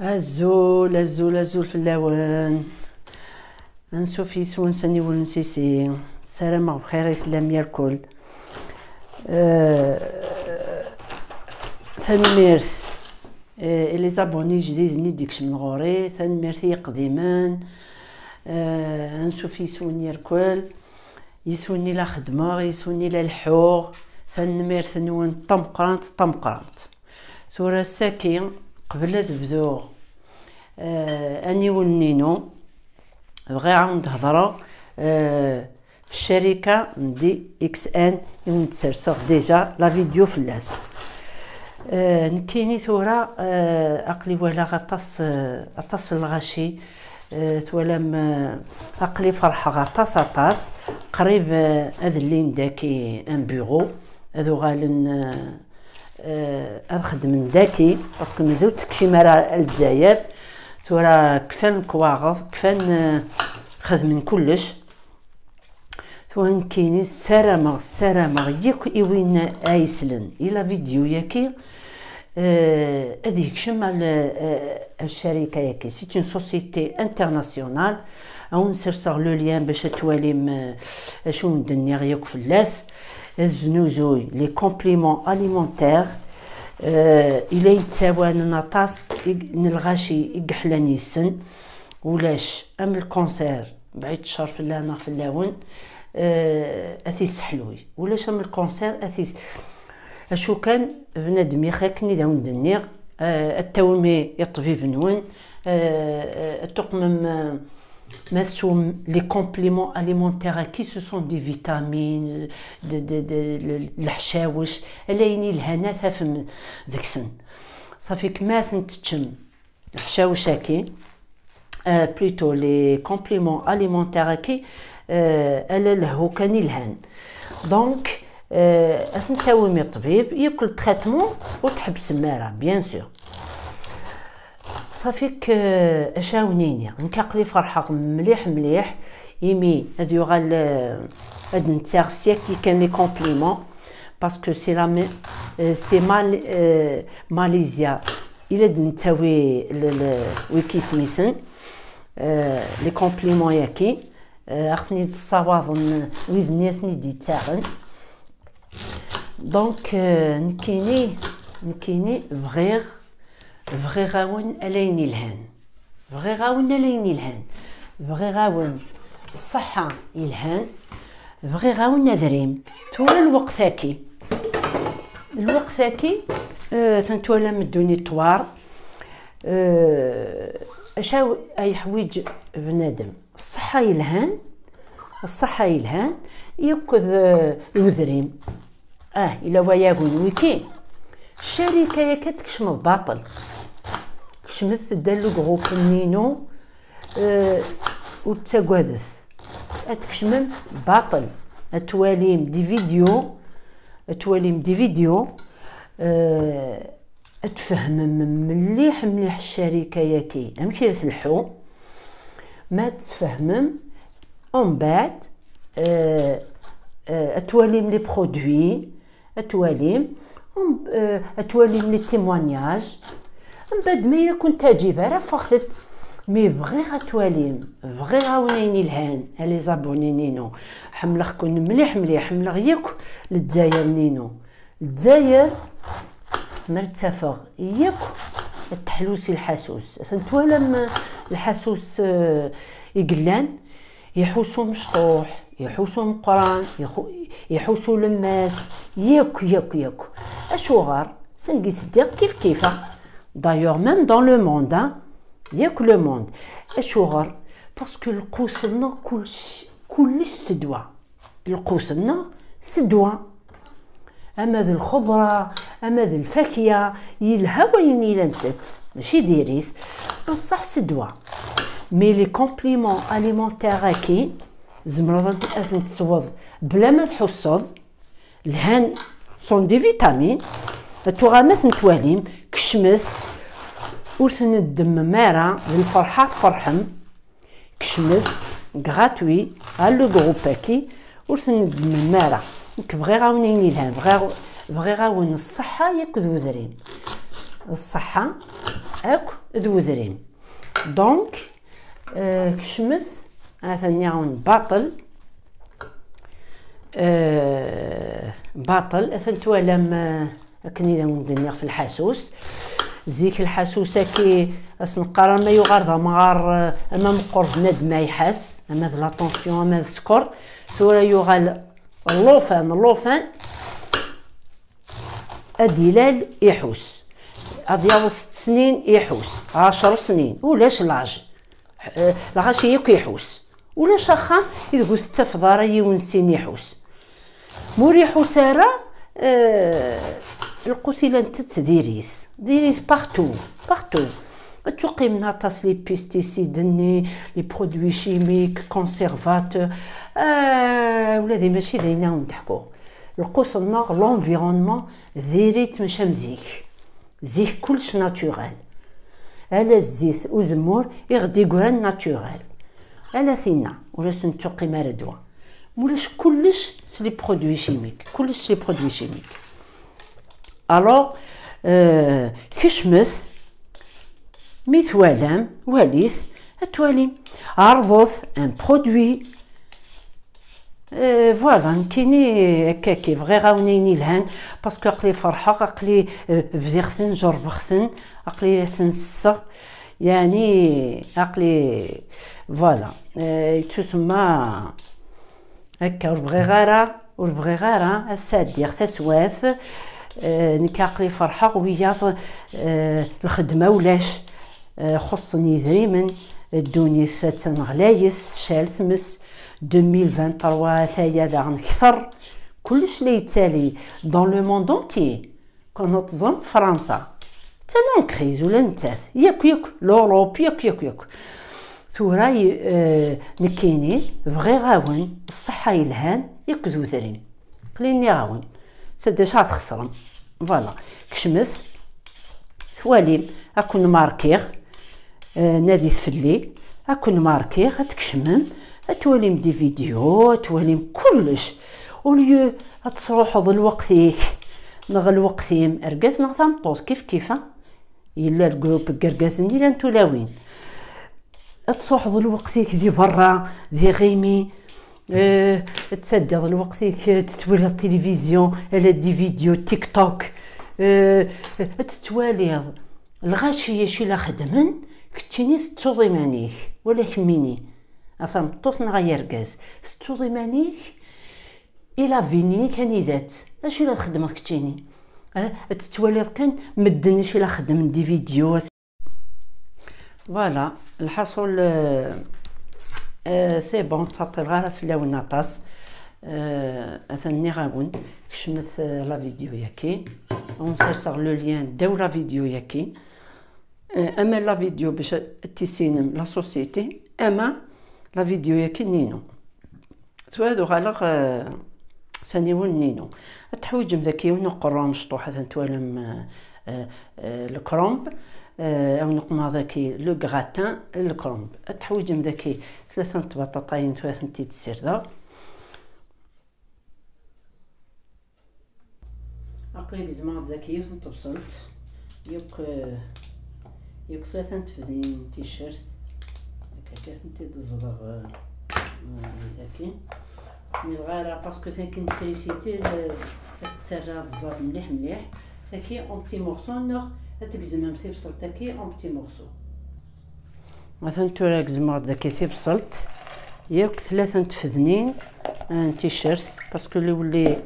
الزول في اللوان نشوف يسون سني ونسيسي سلام بخير يسلم ياكل ثنميرث اللي زابوني جديد نديكش من غوري ثنميرثي قديمان نشوف يسون ياكل يسوني لا خدمه يسوني لا الحوغ ثنميرث نون طمقرانت سورة الساكين قبل تبدو اني والنينو بغي عاود نهضروا في الشركه ندي اكس ان نتسرسغ ديجا لا فيديو فلاس نكيني ثورة اقلي ولا غطاس الغاشي تولم اقلي فرحه غطاس قريب اذلين داكي ان بيرو هذو غالن خدم داكي باسكو مازال تكشي مرا الجزائر تورا كفان كواغض كفان خدم كلش ثوان كيني السرامغ ياك ايوين ايسلن الى فيديو ياكي هذيك شمال الشركه ياكي سي اون سوسيتي انترناسيونال او نسرسغ لو ليان باش تواليم شو ندني غياك فلاس الزنوزوي لي كومبليمون اليمونتير الى يتساوى نطاس نلغاشي يقحلاني السن ولاش ام الكونسير بعيد الشهر في اللانا في اللاون اثي سحلوي ولاش ام الكونسير اثي اشو كان بنادم يخاكني داون دنيغ التومي الطبيب نون التقمم مسوم لي كومبليمون اليمونتير كي سو سون دي فيتامين الحشاوش الايني الهنا ثافم داكسن صافي كما تتشم الحشاوش هاكي بلوتو لي كومبليمون اليمونتير كي الا لهو كان الهان دونك اثنتاومي الطبيب ياكل تريتمون وتحبس المارا بيان سور صافيك اشاونيني نكاقلي فرحه مليح يمي هاد يغال هاد نتسارسيا كي كان لي كومبليمون باسكو سي لا سي ماليزيا الى نتاوي ويكي سميسن لي كومبليمون ياكي اخني الصواظن ويزنياسني دي تاعن دونك نكيني بغير غاون اليني الهان بغي غاون الصحة يلهان بغي غاون نذريم تولى الوقت هاكي تنتولى مدوني طوار اشاو اي حويج بنادم الصحة يلهان ياكد يذريم الا وياكون ويكي الشركة ياك تكشم الباطل كشمت دالو غروب نينو وتساقوذث اتكشمم باطل اتواليم دي فيديو اتفهمم مليح الشركة ياكي امشي يسلحو ما تفهمم ومن بعد اتواليم لي برودوي اتواليم لي تيموانياج من بعد ما الا كنت تجيب راه فخت مي بغي غتواليم بغي غاونيني الهان لي زابوني نينو حملخ كون مليح حملغ ياك للجزائر نينو الجزائر مرتفع ياك التحلوسي الحاسوس سنتوالم الحاسوس يقلان يحوسو مشطوح يحوسو مقران يحوسو لماس ياك اشو غار سنقيت دير كيفه دايوغ ميم دون لو موند ياك لو موند اشو غار باسكو القوسنا كلش سدوه اما ذي الخضره اما ذي الفاكهه يلها وين يلانتت ماشي ديريس بصح سدوه مي لي كومبليمون اليمونتير كي زمرض أثن تصوض بلا ما تحصد الهان سون دي فيتامين توغامث نتواليم كشمث ورثن الدم مارا للفرحة فرحم كشمث غاتوي على لو غروباكي ورثن الدم مارا بغي غاونيني الهان بغي غاون الصحة ياك ذو ذرين الصحة اك ذوذرين. دونك كشمث مثلا يعاون باطل باطل اثن توالم اكني ندنيغ في الحاسوس زيك الحاسوسه كي اسنقرا ما يغارض مغار اما مقرب ند ما يحس اما لا طونسيون اما السكر ثورا يغال اللوفان اديلال يحوس اضياو 6 سنين يحوس 10 سنين ولاش لاج لاغاش ياك يحوس ولاش اخا اذا قلت تفضار يونسين يحوس مور يحوس راه القتيله انت ديريس بارتو توقي منها طاس لي بيستيسيد لي برودوي شيميك كونسيرفاتور ولادي ماشي داينا نضحكو القوس النار لونفيرونمون ديريت ماشا مزيك زيك كلش ناتورال على الزيت وزمور يغدي قران ناتورال على ثينا ولا سنتوقي مردوا مولاش كلش سلي برودوي شيميك الوغ كشمث ميثوالام واليث اتواليم عرضوث ان برودوي فوالا كيني هكاكي بغي غاونيني لهان باسكو عقلي فرحه عقلي بذيختن جربختن عقلي تنسى يعني عقلي فوالا تسمى هكا وربغي غارة السادير تسواث نكا عقلي فرحه وياض الخدمه ولاش خصني زريمن الدوني ساتن غلايس شال ثمس 2023 ثايا داغن كثر كلش لي يتالي دون لو موند اونتي كون تظن فرنسا تنون كريز ولا نتاث ياك لوروب ياك ثورا نكيني بغي غاون الصحه يلهان ياك ذوذرين قليني غاون سداش غتخسرم فوالا كشمث ثواليم اكون ماركيغ نادي فلي اكون ماركيغ تكشمم اتواليم دي فيديو اتواليم كلش وليو تروحوا الوقتيك نغ الوقتيم ارقاس نغ ثامطوس كيفا يلا الجروب كرقاسني لا نتو لاوين تروحوا الوقتيك دي برا دي غيمي تصدق الوقتيك تتولي التلفزيون على دي فيديو تيك توك تتوالي الغاشيه شي لا خدمن كتيني توضي مانيك ولا كميني اصلا طوطنا غير كاز توضي مانيك الى فيني كان ذات اش الا تخدم كتيني تتوالي كان مدني شي لا خدم دي فيديوهات فوالا الحصول سي بون تسطر غير في اللون نطاس اثني غاون كشمت لا فيديو ياكي اون سيرسر لو لين داو لا فيديو ياكي اما لا فيديو باش تيسينم لا سوسيتي اما لا فيديو ياكي نينو توادو غالغ سانيون نينو تحويج مذاكي ونقرا مشطوحه تنتوالم الكرومب او نقما ذاكي لو غراتان الكرومب تحويج مذاكي 3 بطاطاين 3 تيتسير ذا عقلي زعما ذاكيه تبصلت يوك 3 تفدين تيشيرت هكا تنتي الزرق ذاكي مي الغاره باسكو ثاني تريسيتي تسرى الزاف مليح ذاكي اون بتي مورسو نوغ تكزم في بصلت ذاكي اون بتي مورسو مثلا تورا كزمات ذاكي في بصلت ياك 3 تفدنين تيشيرت باسكو اللي ولي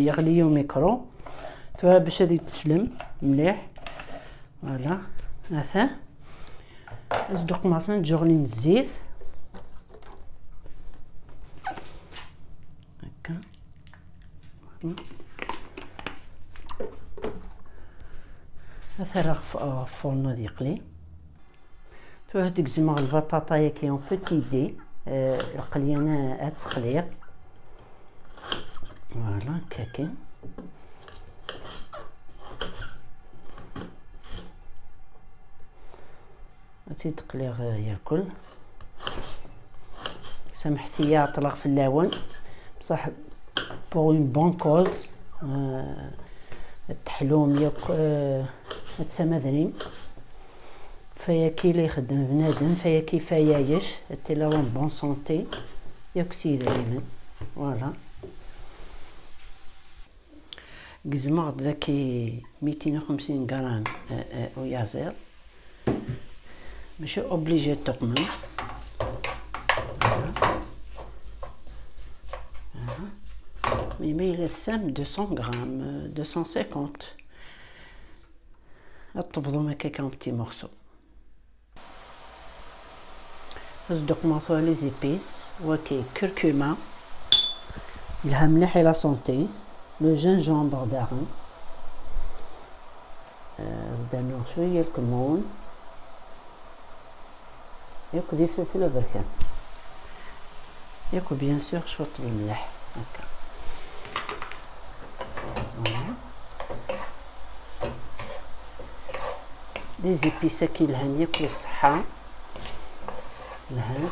يغليو ميكرو توا باش هادي تسلم مليح فوالا هذا اصدق مثلا جوغلين الزيت هكا هذا راه فورنو ديقلي توا تكزم البطاطا كي اون بوتي دي القليانه تقليق فوالا كاكي تقليغ ياكل سامحتي طلق في اللون بصح بوغ اون بون كوز التحلوم ياك تسمى ذريم فيا كي اللي يخدم بنادم فيا كي فيايش حتى لا بون سونتي ياك سيدي دايما. فوالا قزمة داكي 250 غرام ويازير، ماشي اوبليجي تقمن. مي إلا السام 200 غرام 250 طبضهم هكاك ان بتي مورسو. نصدق ماطو لي زيبيس وكي كركوما لها مليح لا سونتي، لو جينجومبر داغن، زدنا شويه الكمون، ياكل دي فلفل بركان، ياكل بيان سور شويه الملح هكا. لي زيبيس كي لهان ياكل الصحه لهان.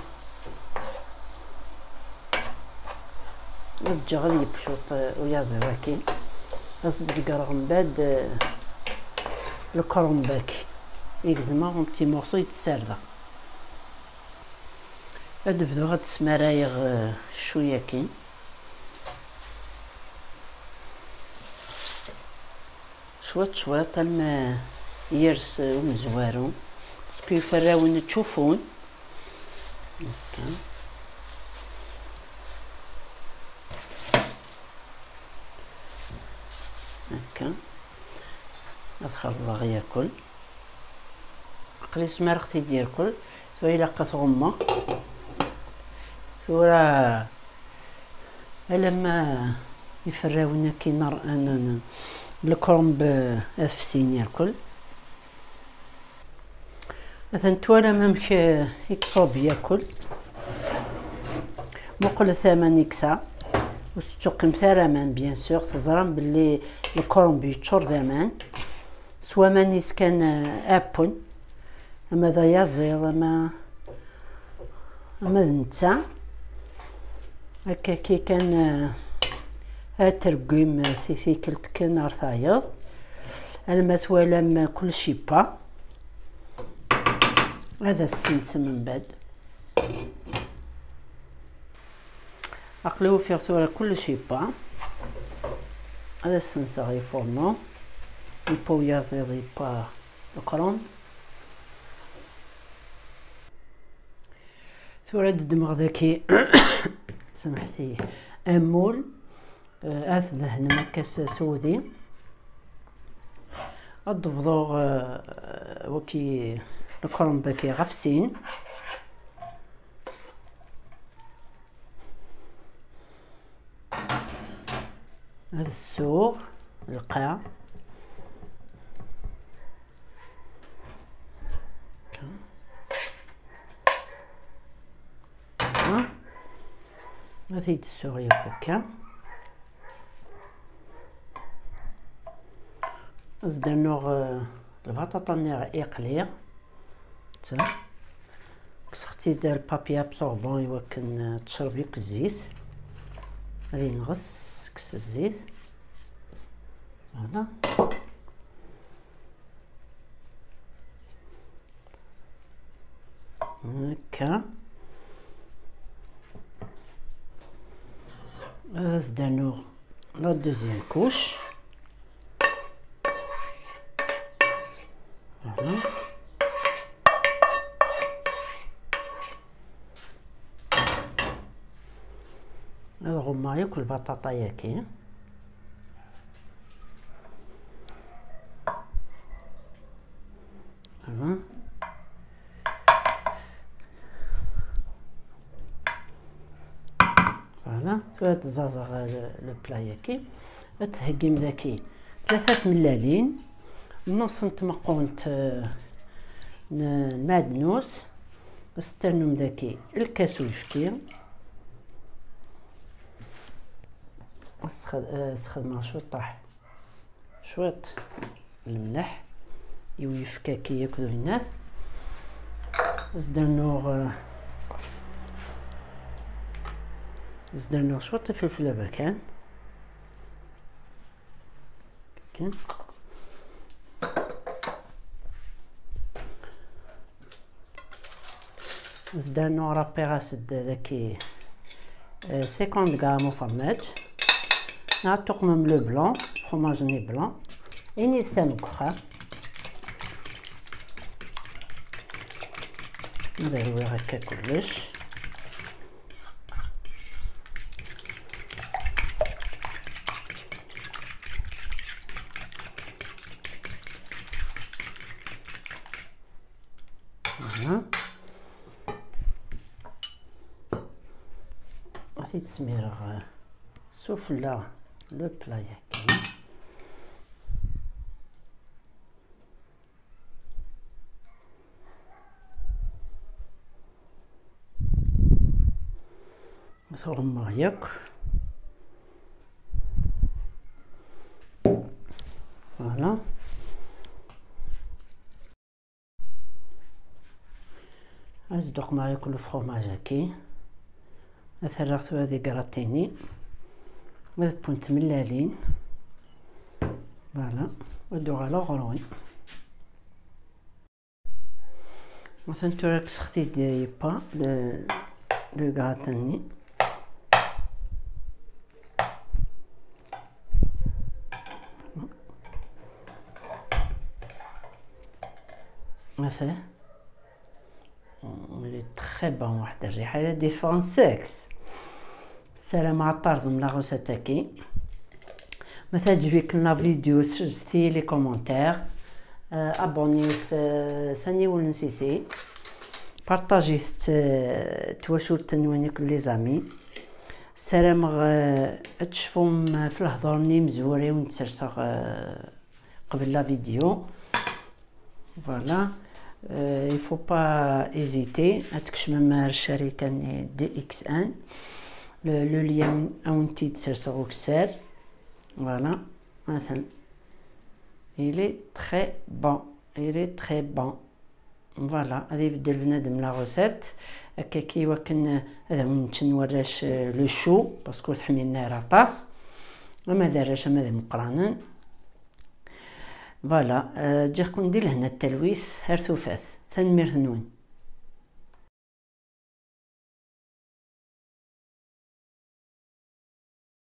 نرجع غادي بشوط ويا زواكي نصدق قرا من بعد الكرومباكي يكزما اون بتي مورسو يتسرى. هاد بدو غاد تسمرايغ شويه كي شويط شويط ما يرس ومزوارو باسكو يفراون تشوفون هكا. هكا ادخل الله ياكل قليس ما رختي دير كل ثوا الا قات غمه ثورا لما يفراونا كي نار انا الكرنب افسين ياكل مثلا تولا ممك يكصوب ياكل مقل ثمن يكسا وستقيم ثمن بيان سور تزرم باللي الكرنب يتشور ثمن سوا مانيس كان ابون اما ذا يزير اما نتا هكا كي كان ترقيم سيكلت كان رثايض انا توالم كل شي با هذا السنت من بعد اقليو فيه ثورة كل شي با هذا السنت غي فورنو البو يازيضي با القرون ثورة الدماغ ذاكي سمحتي امول ذهن مكاس سودي الضفضوغ وكي الكرنباكي غفسين هذا السوغ القاع هذه السوغ ياكل زدنوغ البطاطا نيغ اقليغ تا كسختي دار بابي ابسوربون يوكن تشرب ياك الزيت غادي نغص كس الزيت هذا هكا زدنوغ لا دوزيام كوش هذا غما ياكل البطاطا ياكي فوالا كات زازا لو بلا ياكي تهقيم ذاكي 3 ملالين نص نتمقونت المعدنوس استرنم ذاكي الكاس والفكير استخدم شوية طاح شوية الملح يويفكا كي ياكلو الناس زدرنوغ شوية فلفل بركان زدانو رابي غاسد داكي 50 غرام فرماج. نعطو قمم لو بلون فروماج ني بلون إني سامكوخا نديرو هكا كلش. غادي تسميرغ سوفلا لو بلا ياكي. ثغمر ياك فوالا. أصدق معايا كل فروماج هاكي. أثرغتو هادي كراتيني هاد بونت ملالين فوالا. ودو على غروي مثلا توراك سختي دي با لو كراتيني مثلا. il est très bon. واحد الريحه لا ديفون سكس. السلام على الطرف من لاغوسيت هاكي. مثلا تجبيك لنا فيديو سجلتي لي كومونتير ابوني ثاني ونسيسي بارطاجي تواشور تنوانيك لي زامي. السلام تشوفهم في الهضور ني مزوري ونتسرسغ قبل لا فيديو فوالا. il faut pas hésiter تكشم الشركة دي اكس ان لو ليان اونتي تسرسغو كسار فوالا. مثلا il est très bon il est très bon فوالا. غادي يبدل بنادم لا غوسيت هكا كي وكن هذا من تنوراش لو شو باسكو تحميلنا راطاس وما داراش ماذا مقرانا فوالا. جا كون ندير هنا التلويث هرثوفات ثنمير ثنون.